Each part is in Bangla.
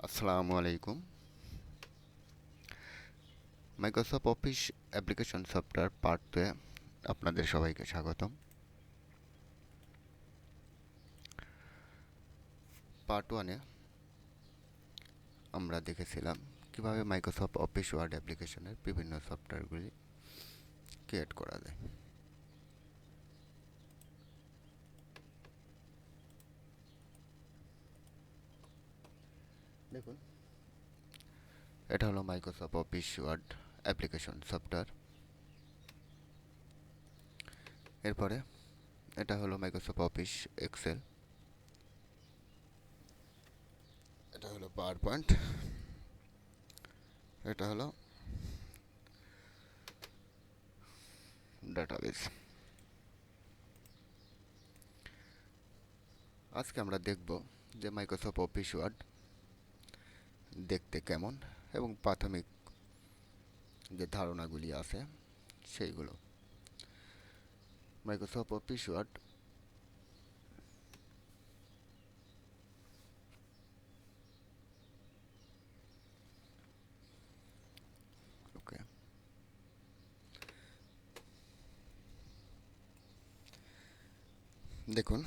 আসসালামু আলাইকুম। Microsoft office application software part 2 আপনাদের সবাইকে স্বাগতম। পার্ট 1-এ আমরা দেখেছিলাম কিভাবে মাইক্রোসফট অফিস ওয়ার্ড অ্যাপ্লিকেশনের বিভিন্ন সফটওয়্যারগুলি ক্রিয়েট করা যায়। দেখুন, এটা হলো Microsoft Office Word application software. এরপরে এটা হলো মাইক্রোসফট অফিস এক্সেল, এটা হলো পাওয়ার পয়েন্ট, এটা হলো ডাটাবেস। আজকে আমরা দেখব যে মাইক্রোসফট অফিস ওয়ার্ড দেখতে কেমন এবং প্রাথমিক যে ধারণাগুলি আছে সেইগুলো। মাইক্রোসফট অফিস ওয়ার্ড ওকে, দেখুন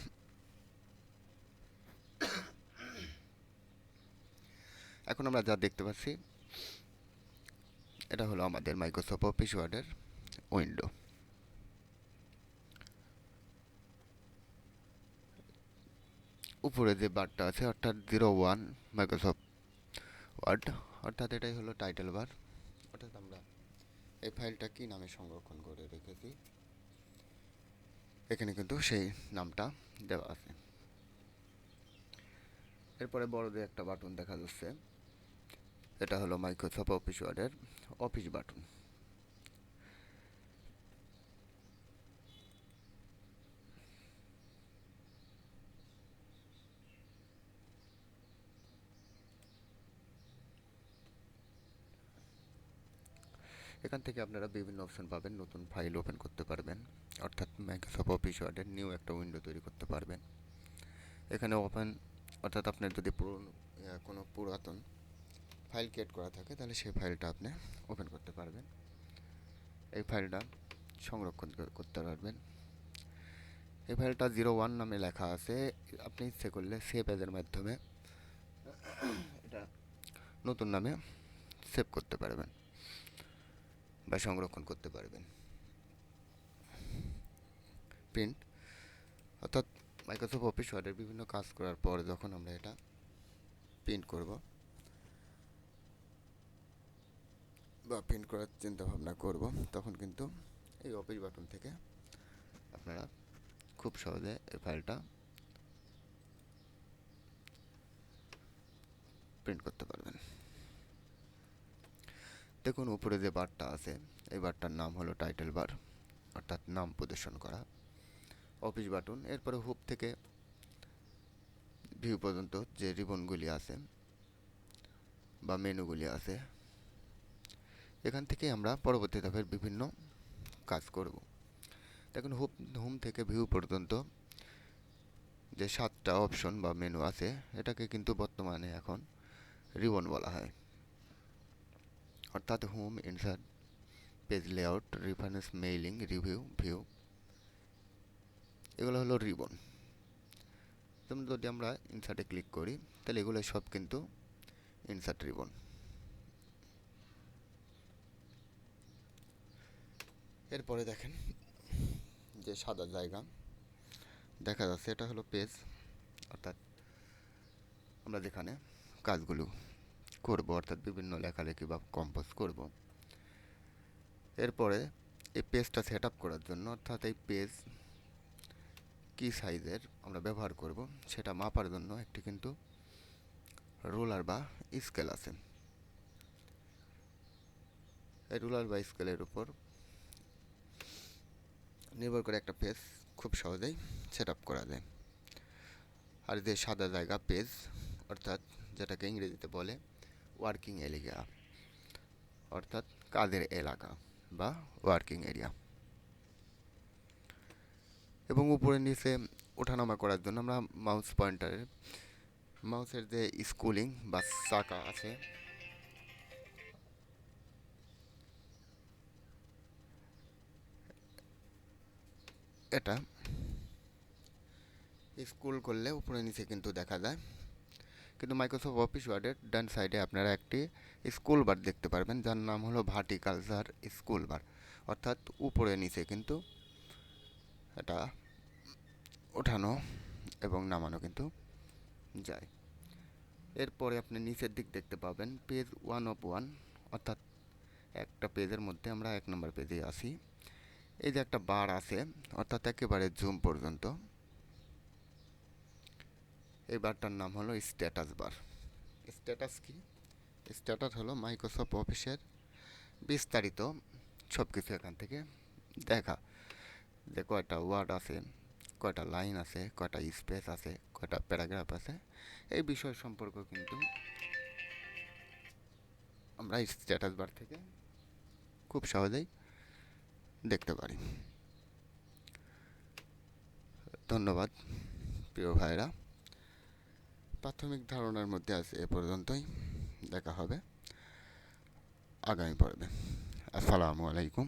এখন আমরা যা দেখতে পাচ্ছি এটা হলো আমাদের মাইক্রোসফট অফিস ওয়ার্ডের উইন্ডো। উপরে যে বারটা আছে অর্থাৎ 01 মাইক্রোসফট ওয়ার্ড, অর্থাৎ এটাই হলো টাইটেল বার। অর্থাৎ আমরা এই ফাইলটা কি নামে সংরক্ষণ করে রেখেছি এখানে কিন্তু সেই নামটা দেওয়া আছে। এরপরে বড়দের একটা বাটন দেখা যাচ্ছে, এটা হলো মাইক্রোসফট অফিস ওয়ার্ডের অফিস বাটন। এখান থেকে আপনারা বিভিন্ন অপশন পাবেন, নতুন ফাইল ওপেন করতে পারবেন, অর্থাৎ মাইক্রোসফট অফিস ওয়ার্ডের নিউ একটা উইন্ডো তৈরি করতে পারবেন। এখানে ওপেন অর্থাৎ আপনার যদি কোনো পুরাতন ফাইল ক্রিয়েট করা থাকে তাহলে সেই ফাইলটা আপনি ওপেন করতে পারবেন, এই ফাইলটা সংরক্ষণ করতে পারবেন। এই ফাইলটা 01 নামে লেখা আছে, আপনি ইচ্ছে করলে সেভ এজের মাধ্যমে এটা নতুন নামে সেভ করতে পারবেন বা সংরক্ষণ করতে পারবেন। প্রিন্ট অর্থাৎ মাইক্রোসফট অফিস ওয়ার্ডের বিভিন্ন কাজ করার পর যখন আমরা এটা প্রিন্ট করব বা প্রিন্ট করার চিন্তা ভাবনা করব তখন কিন্তু এই অফিস বাটন থেকে আপনারা খুব সহজে এই ফাইলটা প্রিন্ট করতে পারবেন। দেখুন উপরে যে বারটা আছে এই বারটার নাম হলো টাইটেল বার, অর্থাৎ নাম প্রদর্শন করা। অফিস বাটন, এরপরে হুপ থেকে ভিউ পর্যন্ত যে রিবনগুলি আছে বা মেনুগুলি আছে এখান থেকে আমরা পরবর্তী ধাপের বিভিন্ন কাজ করব। দেখুন হোম থেকে ভিউ পর্যন্ত যে 7টা অপশন বা মেনু আছে এটাকে কিন্তু বর্তমানে এখন রিবন বলা হয়, অর্থাৎ home, insert, page layout, reference, mailing, review, view, এগুলো হলো রিবন। যেমন যদি আমরা ইনসার্টে ক্লিক করি তাহলে এগুলো সব কিন্তু ইনসার্ট রিবন। এরপরে দেখেন যে সাদা জায়গা দেখা যাচ্ছে এটা হলো পেজ, অর্থাৎ আমরা যেখানে কাজগুলো করব, অর্থাৎ বিভিন্ন লেখালেখি বা কম্পোজ করব। এরপরে এই পেজটা সেট আপ করার জন্য, অর্থাৎ এই পেজ কী সাইজের আমরা ব্যবহার করব সেটা মাপার জন্য একটি কিন্তু রুলার বা স্কেল আছে। এই রুলার বা স্কেলের উপর নির্ভর করে একটা পেজ খুব সহজেই সেট আপ করা যায়। আর যে সাদা জায়গা পেজ, অর্থাৎ যেটাকে ইংরেজিতে বলে ওয়ার্কিং এরিয়া, অর্থাৎ কাজের এলাকা বা ওয়ার্কিং এরিয়া। এবং উপরে নিচে ওঠানামা করার জন্য আমরা মাউস পয়েন্টারের মাউসের যে স্কুলিং বা চাকা আছে, এটা স্ক্রল করলে উপরে নিচে কিন্তু দেখা যায়। কিন্তু মাইক্রোসফট অফিস ওয়ার্ডের ডান সাইডে আপনারা একটি স্ক্রল বার দেখতে পারবেন, যার নাম হলো ভার্টিকালচার স্ক্রল বার, অর্থাৎ উপরে নিচে কিন্তু এটা ওঠানো এবং নামানো কিন্তু যায়। এরপরে আপনি নিচের দিক দেখতে পাবেন পেজ 1 of 1, অর্থাৎ একটা পেজের মধ্যে আমরা 1 নম্বর পেজে আসি। এই যে একটা বার আছে, অর্থাৎ একেবারে জুম পর্যন্ত, এই বারটার নাম হলো স্ট্যাটাস বার। স্ট্যাটাস কি? স্ট্যাটাস হলো মাইক্রোসফট অফিসের বিস্তারিত সব কিছু এখান থেকে দেখা, যে কয়টা ওয়ার্ড আছে, কয়টা লাইন আছে, কয়টা স্পেস আছে, কয়টা প্যারাগ্রাফ আছে, এই বিষয় সম্পর্ক কিন্তু আমরা স্ট্যাটাস বার থেকে খুব সহজেই দেখতে পারি। ধন্যবাদ প্রিয় ভাইরা, প্রাথমিক ধারণার মধ্যে আছে এ পর্যন্তই। দেখা হবে আগামী পর্বে। আসসালামু আলাইকুম।